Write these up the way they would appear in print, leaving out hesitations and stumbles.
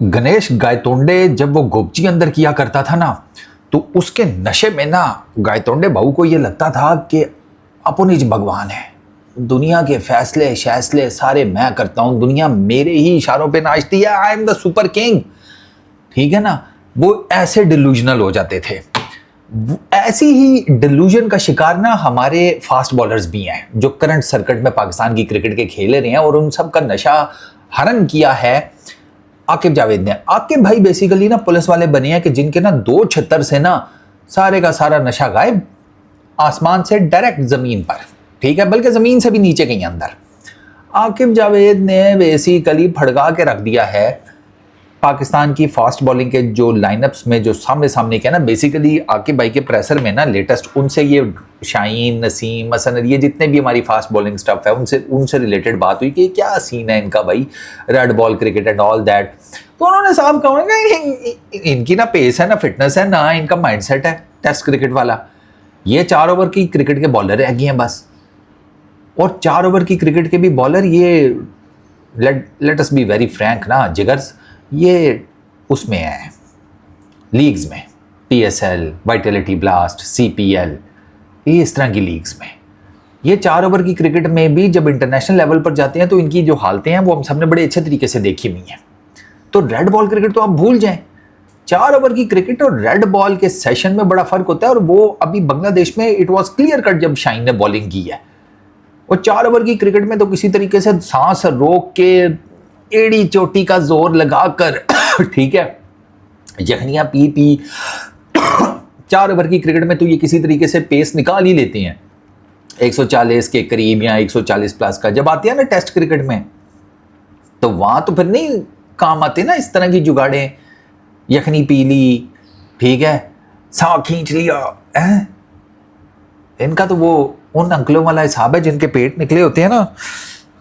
गणेश गायतोंडे जब वो गोपची अंदर किया करता था ना, तो उसके नशे में ना गायतोंडे भाऊ को ये लगता था कि अपन ही भगवान है, दुनिया के फैसले शैसले सारे मैं करता हूँ, दुनिया मेरे ही इशारों पे नाचती है, I am the super king. ठीक है ना, वो ऐसे डिल्यूजनल हो जाते थे। ऐसी ही डिल्यूजन का शिकार ना हमारे फास्ट बॉलर्स भी हैं, जो करंट सर्किट में पाकिस्तान की क्रिकेट के खेल रहे हैं, और उन सब का नशा हरण किया है आकिब जावेद ने। आकिब भाई बेसिकली ना पुलिस वाले बने हैं कि जिनके ना 2 छत्तर से ना सारे का सारा नशा गायब, आसमान से डायरेक्ट जमीन पर, ठीक है, बल्कि जमीन से भी नीचे कहीं अंदर। आकिब जावेद ने बेसिकली फड़का के रख दिया है पाकिस्तान की फास्ट बॉलिंग के जो लाइनअप्स में, जो सामने सामने के ना बेसिकली आकिब भाई के प्रेशर में ना लेटेस्ट उनसे ये शाहीन, नसीम, मसनद, ये जितने भी हमारी फास्ट बॉलिंग स्टफ है उनसे रिलेटेड बात हुई कि क्या सीन है इनका भाई, red ball cricket and all that. तो उन्होंने साफ कहा इनकी ना पेस है ना फिटनेस है ना इनका माइंडसेट है टेस्ट क्रिकेट वाला। ये 4 ओवर की क्रिकेट के बॉलर रह गए हैं बस, और 4 ओवर की क्रिकेट के भी बॉलर ये let us be very Frank ना जिगर्स, ये उसमें है लीग्स में, PSL, वाइटलिटी ब्लास्ट, CPL, ये इस तरह की लीग्स में। ये 4 ओवर की क्रिकेट में भी जब इंटरनेशनल लेवल पर जाते हैं तो इनकी जो हालतें हैं वो हम सबने बड़े अच्छे तरीके से देखी हुई हैं। तो रेड बॉल क्रिकेट तो आप भूल जाएं, 4 ओवर की क्रिकेट और रेड बॉल के सेशन में बड़ा फर्क होता है, और वो अभी बांग्लादेश में इट वॉज क्लियर कट जब शाहीन ने बॉलिंग की है। और 4 ओवर की क्रिकेट में तो किसी तरीके से सांस रोक के एड़ी चोटी का जोर लगाकर ठीक है, यखनियां पी पी 4 ओवर की क्रिकेट में तो ये किसी तरीके से पेस निकाल ही लेते हैं 140 के करीब या 140 प्लस का। जब आते हैं ना टेस्ट क्रिकेट में तो वहां तो फिर नहीं काम आते ना इस तरह की जुगाड़े, यखनी पी ली, ठीक है, सांप खींच लिया है। इनका तो वो उन अंकलों वाला हिसाब है जिनके पेट निकले होते हैं ना,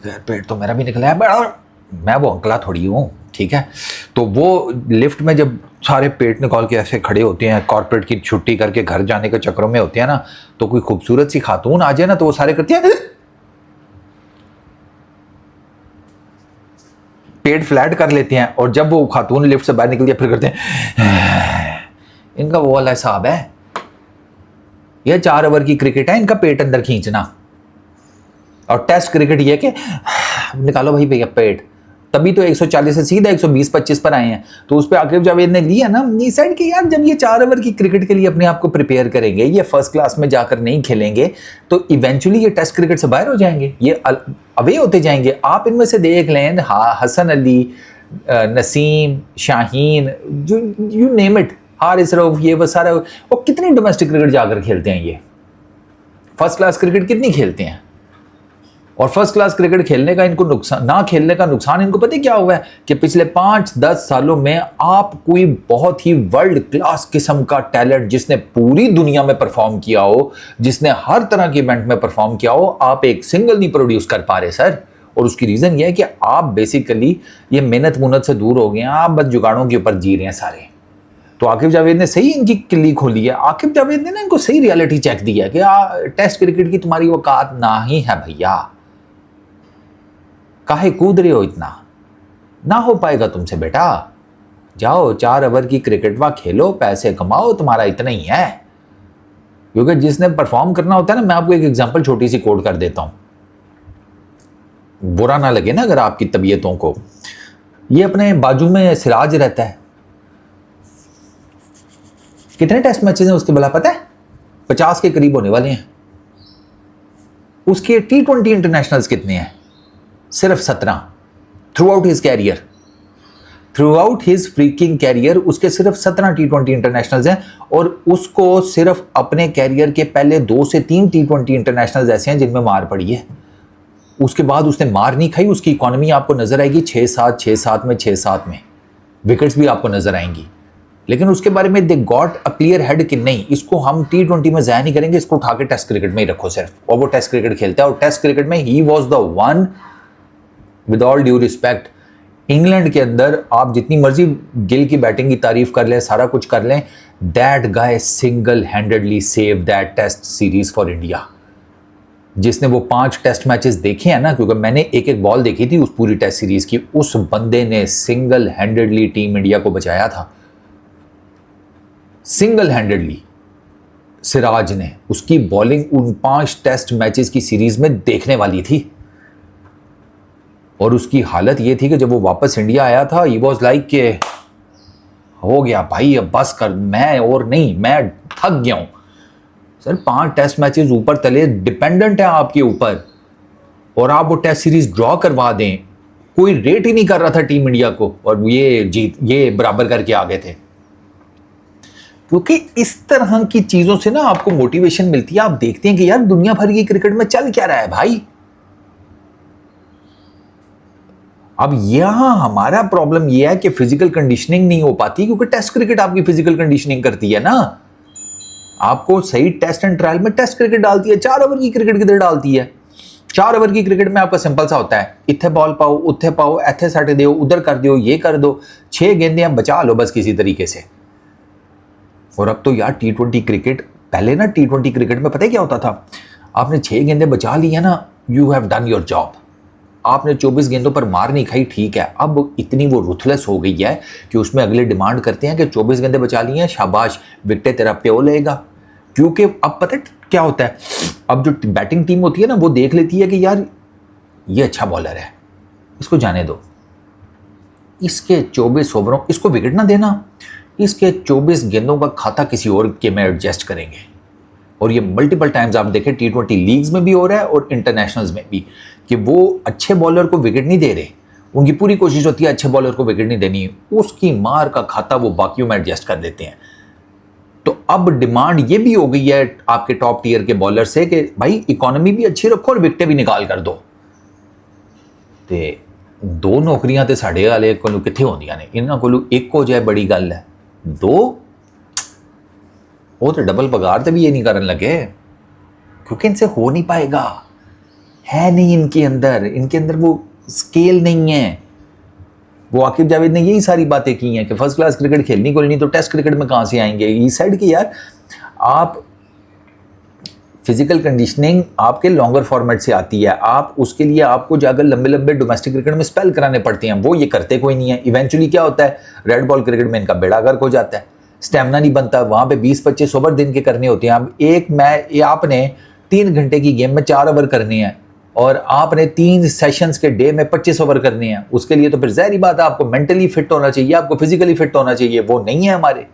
पेट तो मेरा भी निकला है बड़ा, मैं वो अंकला थोड़ी हूँ, ठीक है। तो वो लिफ्ट में जब सारे पेट निकाल के ऐसे खड़े होते हैं, कॉर्पोरेट की छुट्टी करके घर जाने के चक्करों में होते हैं ना, तो कोई खूबसूरत सी खातून आ जाए ना तो वो सारे करते हैं पेट फ्लैट कर लेते हैं, और जब वो खातून लिफ्ट से बाहर निकलती है फिर करते हैं। इनका वो वाला हिसाब है। यह 4 ओवर की क्रिकेट है, इनका पेट अंदर खींचना, और टेस्ट क्रिकेट ये कि निकालो भाई भैया पेट। तभी तो 140 से सीधा 120-25 पर आए हैं। तो उस पर आकिब जावेद ने लिया ना, डिसाइड कि यार जब ये 4 ओवर की क्रिकेट के लिए अपने आप को प्रिपेयर करेंगे, ये फर्स्ट क्लास में जाकर नहीं खेलेंगे, तो इवेंचुअली ये टेस्ट क्रिकेट से बाहर हो जाएंगे, ये अवे होते जाएंगे। आप इनमें से देख लें, हसन अली, नसीम, शाहीन, जो you name it, Haris Rauf, ये वो सारा, और कितनी डोमेस्टिक क्रिकेट जाकर खेलते हैं, ये फर्स्ट क्लास क्रिकेट कितनी खेलते हैं। और फर्स्ट क्लास क्रिकेट खेलने का इनको नुकसान, ना खेलने का नुकसान इनको पता क्या हुआ है कि पिछले 5-10 सालों में आप कोई बहुत ही वर्ल्ड क्लास किस्म का टैलेंट जिसने पूरी दुनिया में परफॉर्म किया हो, जिसने हर तरह के इवेंट में परफॉर्म किया हो, आप एक सिंगल नहीं प्रोड्यूस कर पा रहे सर। और उसकी रीजन ये है कि आप बेसिकली ये मेहनत मुनत से दूर हो गए हैं, आप बस जुगाड़ों के ऊपर जी रहे हैं सारे। तो आकिब जावेद ने सही इनकी किल्ली खोली है। आकिब जावेद ने ना इनको सही रियलिटी चेक दिया कि टेस्ट क्रिकेट की तुम्हारी औकात ना ही है भैया, काहे कूद रहे हो इतना, ना हो पाएगा तुमसे बेटा, जाओ 4 ओवर की क्रिकेट वा खेलो, पैसे कमाओ, तुम्हारा इतना ही है। क्योंकि जिसने परफॉर्म करना होता है ना, मैं आपको एक एग्जांपल छोटी सी कोट कर देता हूं, बुरा ना लगे ना अगर आपकी तबीयतों को। ये अपने बाजू में सिराज रहता है, कितने टेस्ट मैचेस हैं उसके भला पता है? 50 के करीब होने वाले हैं। उसके T20 इंटरनेशनल्स कितने हैं? सिर्फ 17 throughout his career, throughout his freaking career उसके सिर्फ 17 T20 इंटरनेशनल्स हैं। और उसको सिर्फ अपने कैरियर के पहले 2 से 3 T20 इंटरनेशनल्स ऐसे हैं जिनमें मार पड़ी है। उसके बाद उसने मार नहीं खाई। उसकी इकोनॉमी आपको नजर आएगी 6-7 में 6-7 में, विकेट्स भी आपको नजर आएंगी। लेकिन उसके बारे में they got a clear head कि नहीं, इसको हम T20 में ज़ाया नहीं करेंगे, इसको उठा के टेस्ट क्रिकेट में ही रखो सिर्फ। और वो टेस्ट क्रिकेट खेलता है, और टेस्ट क्रिकेट में he was the one, with all due respect, England के अंदर आप जितनी मर्जी गिल की बैटिंग की तारीफ कर लें, सारा कुछ कर लें, that guy single handedly save that test series for India. जिसने वो 5 टेस्ट मैचेस देखे हैं ना, क्योंकि मैंने एक एक बॉल देखी थी उस पूरी टेस्ट सीरीज की, उस बंदे ने सिंगल हैंडेडली टीम इंडिया को बचाया था, सिंगल हैंडेडली। सिराज ने, उसकी बॉलिंग उन 5 टेस्ट मैचेस की सीरीज में देखने वाली थी। और उसकी हालत ये थी कि जब वो वापस इंडिया आया था, ही वॉज लाइक के हो गया भाई, अब बस कर, मैं और नहीं, मैं थक गया हूं सर। 5 टेस्ट मैचेस ऊपर तले डिपेंडेंट है आपके ऊपर, और आप वो टेस्ट सीरीज ड्रॉ करवा दें। कोई रेट ही नहीं कर रहा था टीम इंडिया को, और ये बराबर करके आ गए थे। क्योंकि इस तरह की चीजों से ना आपको मोटिवेशन मिलती है। आप देखते हैं कि यार दुनिया भर की क्रिकेट में चल क्या रहा है भाई। अब यहां हमारा प्रॉब्लम यह है कि फिजिकल कंडीशनिंग नहीं हो पाती, क्योंकि टेस्ट क्रिकेट आपकी फिजिकल कंडीशनिंग करती है ना। आपको सही टेस्ट एंड ट्रायल में टेस्ट क्रिकेट डालती है, 4 ओवर की क्रिकेट किधर डालती है। 4 ओवर की क्रिकेट में आपका सिंपल सा होता है, इत्थे बॉल पाओ, उत्थे पाओ, ऐथे सट दो, उधर कर दो, ये कर दो, 6 गेंदें आप बचा लो बस किसी तरीके से। और अब तो यार T20 क्रिकेट, पहले ना T20 क्रिकेट में पता है क्या होता था, आपने 6 गेंदें बचा ली है ना, you have done your job. आपने 24 गेंदों पर मार नहीं खाई, ठीक है। अब इतनी वो रुथलेस हो गई है कि उसमें अगले डिमांड करते हैं कि 24 गेंदें बचा ली हैं, शाबाश, विकेट तेरा प्यो लेगा। क्योंकि अब पता है क्या होता है, अब जो बैटिंग टीम होती है ना, वो देख लेती है कि यार ये अच्छा बॉलर है, इसको जाने दो, इसके 24 ओवरों, इसको विकेट ना देना, इसके 24 गेंदों का खाता किसी और के में एडजस्ट करेंगे। और ये मल्टीपल टाइम्स आप देखें T20 लीग्स में भी हो रहा है और इंटरनेशनल्स में भी, कि वो अच्छे बॉलर को विकेट नहीं दे रहे। उनकी पूरी कोशिश होती है अच्छे बॉलर को विकेट नहीं देनी, उसकी मार का खाता वो बाकियों में एडजस्ट कर देते हैं। तो अब डिमांड ये भी हो गई है आपके टॉप टियर के बॉलर से कि भाई इकोनॉमी भी अच्छी रखो और विकेटें भी निकाल कर दो। ते 2 नौकरियां तो साढ़े वाले को कितने होंदियां ने, इन्होंने को एक हो जाए बड़ी गल है, 2 वो तो डबल पगार तो भी ये नहीं करने लगे, क्योंकि इनसे हो नहीं पाएगा, है नहीं इनके अंदर वो स्केल नहीं है। वो आकिब जावेद ने यही सारी बातें की हैं कि फर्स्ट क्लास क्रिकेट खेलनी कोई नहीं तो टेस्ट क्रिकेट में कहाँ से आएंगे। ये साइड की यार आप फिजिकल कंडीशनिंग आपके लॉन्गर फॉर्मेट से आती है, आप उसके लिए आपको जाकर लंबे लंबे डोमेस्टिक क्रिकेट में स्पेल कराने पड़ते हैं, वो ये करते कोई नहीं है। इवेंचुअली क्या होता है, रेड बॉल क्रिकेट में इनका बेड़ा गर्क हो जाता है, स्टेमिना नहीं बनता, वहाँ पे 20-25 ओवर दिन के करने होते हैं। अब एक मैच आपने 3 घंटे की गेम में 4 ओवर करने हैं, और आपने 3 सेशंस के डे में 25 ओवर करने हैं। उसके लिए तो फिर ज़ाहिर बात है आपको मेंटली फिट होना चाहिए, आपको फिजिकली फिट होना चाहिए, वो नहीं है हमारे।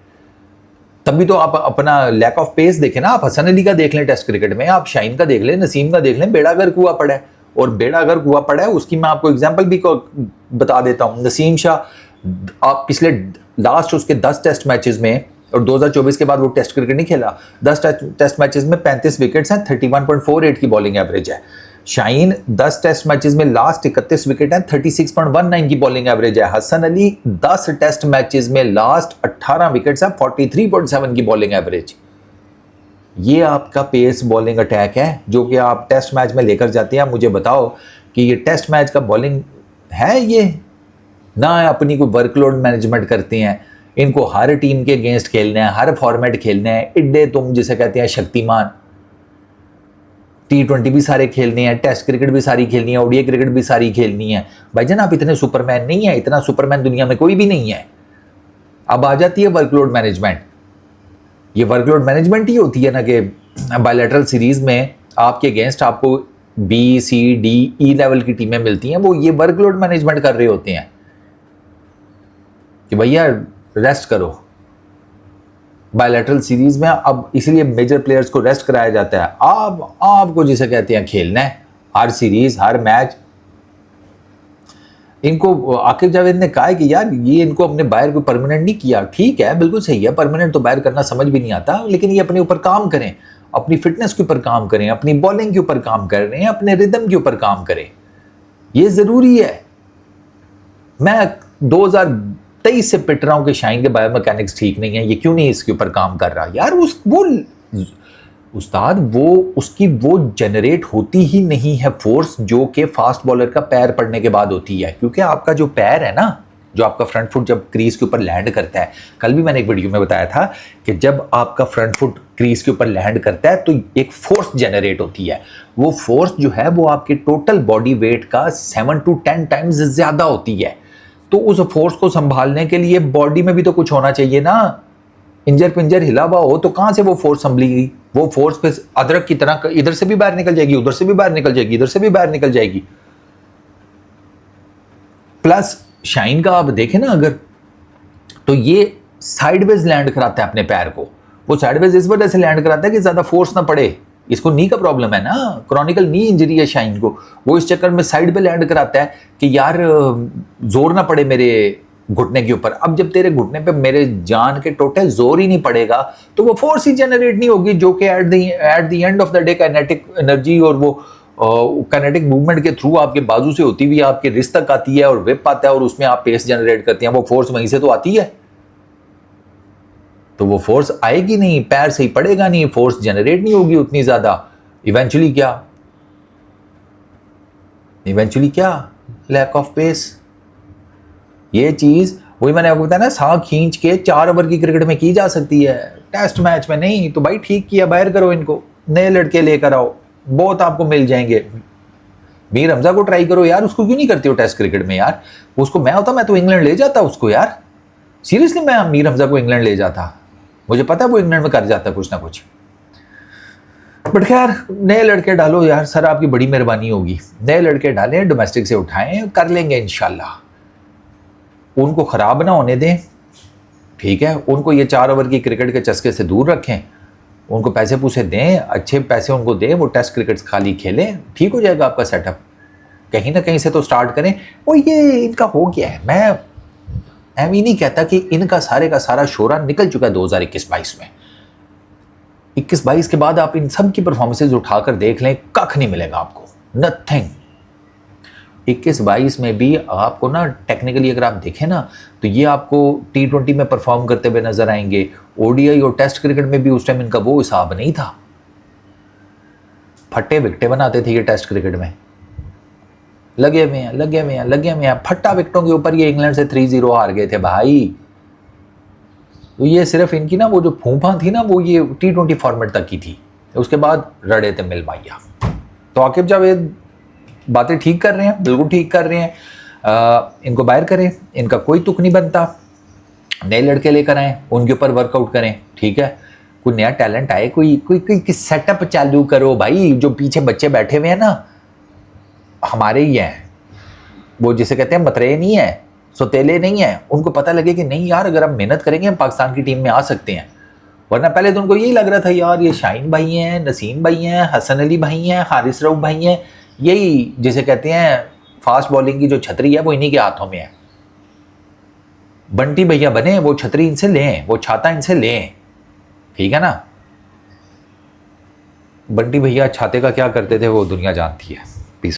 तभी तो आप अपना लैक ऑफ पेस देखें ना, आप हसन अली का देख लें टेस्ट क्रिकेट में, आप शाहीन का देख लें, नसीम का देख लें, बेड़ा गर्क हुआ पड़ा है। और बेड़ा गर्क हुआ पड़ा है उसकी मैं आपको एग्जाम्पल भी बता देता हूँ। नसीम शाह आप पिछले लास्ट उसके 10 टेस्ट मैचेस में, और 2024 के बाद वो टेस्ट क्रिकेट नहीं खेला, 10 टेस्ट मैचेस में 35 विकेट्स हैं, 31.48 की बॉलिंग एवरेज है। शाहीन 10 टेस्ट मैचेस में लास्ट 31 विकेट हैं, 36.19 की बॉलिंग एवरेज है। हसन अली 10 टेस्ट मैचेस में लास्ट 18 विकेट्स हैं, 43.7 की बॉलिंग एवरेज। ये आपका पेस बॉलिंग अटैक है जो कि आप टेस्ट मैच में लेकर जाते हैं। मुझे बताओ कि ये टेस्ट मैच का बॉलिंग है, ये ना अपनी कोई वर्कलोड मैनेजमेंट करते हैं, इनको हर टीम के अगेंस्ट खेलना है, हर फॉर्मेट खेलना है, इड्डे तुम जिसे कहते हैं शक्तिमान। T20 भी सारे खेलने हैं, टेस्ट क्रिकेट भी सारी खेलनी है, ओडीआई क्रिकेट भी सारी खेलनी है। भाईजान आप इतने सुपरमैन नहीं है, इतना सुपरमैन दुनिया में कोई भी नहीं है। अब आ जाती है वर्कलोड मैनेजमेंट। ये वर्कलोड मैनेजमेंट ही होती है ना कि बायलैटरल सीरीज में आपके अगेंस्ट आपको B, C, D, E level की टीमें मिलती हैं, वो ये वर्कलोड मैनेजमेंट कर रहे होते हैं कि भैया रेस्ट करो। बायलैटरल सीरीज में अब इसलिए मेजर प्लेयर्स को रेस्ट कराया जाता है। आपको जिसे कहते हैं खेलना है, हर सीरीज हर मैच। इनको आकिब जावेद ने कहा है कि यार ये इनको अपने बायर को परमानेंट नहीं किया। ठीक है, बिल्कुल सही है, परमानेंट तो बायर करना समझ भी नहीं आता, लेकिन ये अपने ऊपर काम करें, अपनी फिटनेस के ऊपर काम करें, अपनी बॉलिंग के ऊपर काम करें, अपने रिदम के ऊपर काम करें, ये जरूरी है। मैं 2023 से पिट रहा हूं कि शाहीन के बायोमैकेनिक्स ठीक नहीं है, ये क्यों नहीं इसके ऊपर काम कर रहा। यार उस्ताद उसकी वो जनरेट होती ही नहीं है फोर्स जो कि फास्ट बॉलर का पैर पड़ने के बाद होती है। क्योंकि आपका जो पैर है ना, जो आपका फ्रंट फुट जब क्रीज के ऊपर लैंड करता है, कल भी मैंने एक वीडियो में बताया था कि जब आपका फ्रंट फुट क्रीज के ऊपर लैंड करता है तो एक फोर्स जनरेट होती है। वो फोर्स जो है वो आपके टोटल बॉडी वेट का 7 to 10 टाइम्स ज़्यादा होती है। तो उस फोर्स को संभालने के लिए बॉडी में भी तो कुछ होना चाहिए ना। इंजर पिंजर हिला हुआ हो तो कहाँ से वो फोर्स संभलेगी? वो फोर्स पे अदरक की तरह इधर से भी बाहर निकल जाएगी, उधर से भी बाहर निकल जाएगी, इधर से भी बाहर निकल जाएगी। प्लस शाइन का आप देखें ना अगर, तो ये साइडवेज लैंड कराता है अपने पैर को। वो साइडवेज इस वजह से लैंड कराता है कि ज़्यादा फोर्स ना पड़े। इसको नी का प्रॉब्लम है ना, क्रॉनिकल नी इंजरी है शाइन को। वो इस चक्कर में साइड पे लैंड कराता है कि यार जोर ना पड़े मेरे घुटने के ऊपर। अब जब तेरे घुटने पे मेरे जान के टोटल जोर ही नहीं पड़ेगा तो वो फोर्स ही जनरेट नहीं होगी, जो कि at the end of the day kinetic energy और वो काइनेटिक मूवमेंट के थ्रू आपके बाजू से होती हुई आपके रिस्ट तक आती है और विप आता है और उसमें आप पेस जनरेट करते हैं। वो फोर्स वहीं से तो आती है। तो वो फोर्स आएगी नहीं, पैर से ही पड़ेगा नहीं, फोर्स जनरेट नहीं होगी उतनी ज्यादा। इवेंचुअली क्या लैक ऑफ पेस। ये चीज वही मैंने आपको बताया ना, सांख खींच के 4 ओवर की क्रिकेट में की जा सकती है, टेस्ट मैच में नहीं। तो भाई ठीक किया, बाहर करो इनको, नए लड़के लेकर आओ, बहुत आपको मिल जाएंगे। मीर हमजा को ट्राई करो यार, उसको क्यों नहीं करते हो टेस्ट क्रिकेट में यार? उसको मैं होता मैं तो इंग्लैंड ले जाता उसको यार, सीरियसली मैं मीर हमजा को इंग्लैंड ले जाता। मुझे पता है वो इंग्लैंड में कर जाता कुछ ना कुछ। बट खैर नए लड़के डालो यार, सर आपकी बड़ी मेहरबानी होगी। नए लड़के डालें, डोमेस्टिक से उठाएं, कर लेंगे इंशाल्लाह। उनको खराब ना होने दें, ठीक है। उनको ये 4 ओवर की क्रिकेट के चस्के से दूर रखें, उनको पैसे पूसे दें, अच्छे पैसे उनको दें, वो टेस्ट क्रिकेट खाली खेलें, ठीक हो जाएगा आपका सेटअप। कहीं ना कहीं से तो स्टार्ट करें। और ये इनका हो गया है, मैं भी नहीं कहता कि इनका सारे का सारा शोरा निकल चुका है 2021-22 में। 21-22 के बाद आप इन सब की परफॉर्मेंसेज उठाकर देख लें, कख नहीं मिलेगा आपको, नथिंग। 21-22 में भी आपको ना टेक्निकली अगर आप देखें ना तो ये आपको T20 में परफॉर्म करते हुए नजर आएंगे। ओडीआई और टेस्ट क्रिकेट में भी उस टाइम इनका वो हिसाब नहीं था। फट्टे विकटे बनाते थे ये टेस्ट क्रिकेट में, लगे हुए हैं फट्टा विकटों के ऊपर। ये इंग्लैंड से 3-0 हार गए थे भाई। तो ये सिर्फ इनकी ना वो जो फूफा थी ना, वो ये T20 फॉर्मेट तक की थी, उसके बाद रड़े थे मिल माइया। तो आकिब जावेद बातें ठीक कर रहे हैं, बिल्कुल ठीक कर रहे हैं। इनको बाहर करें, इनका कोई तुक नहीं बनता। नए लड़के लेकर आए, उनके ऊपर वर्कआउट करें, ठीक है। कोई नया टैलेंट आए, कोई सेटअप चालू करो भाई। जो पीछे बच्चे बैठे हुए हैं ना, हमारे ही हैं, वो जिसे कहते हैं मतरे नहीं है, सोतेले नहीं है। उनको पता लगे कि नहीं यार, अगर हम मेहनत करेंगे हम पाकिस्तान की टीम में आ सकते हैं। वरना पहले तो उनको यही लग रहा था यार ये शाहीन भाई हैं, नसीम भाई हैं, हसन अली भाई हैं, हारिस रऊफ भाई हैं, यही जिसे कहते हैं फास्ट बॉलिंग की जो छतरी है वो इन्हीं के हाथों में है। बंटी भैया बने, वो छतरी इनसे लें, वो छाता इनसे लें, ठीक है ना। बंटी भैया छाते का क्या करते थे वो दुनिया जानती है।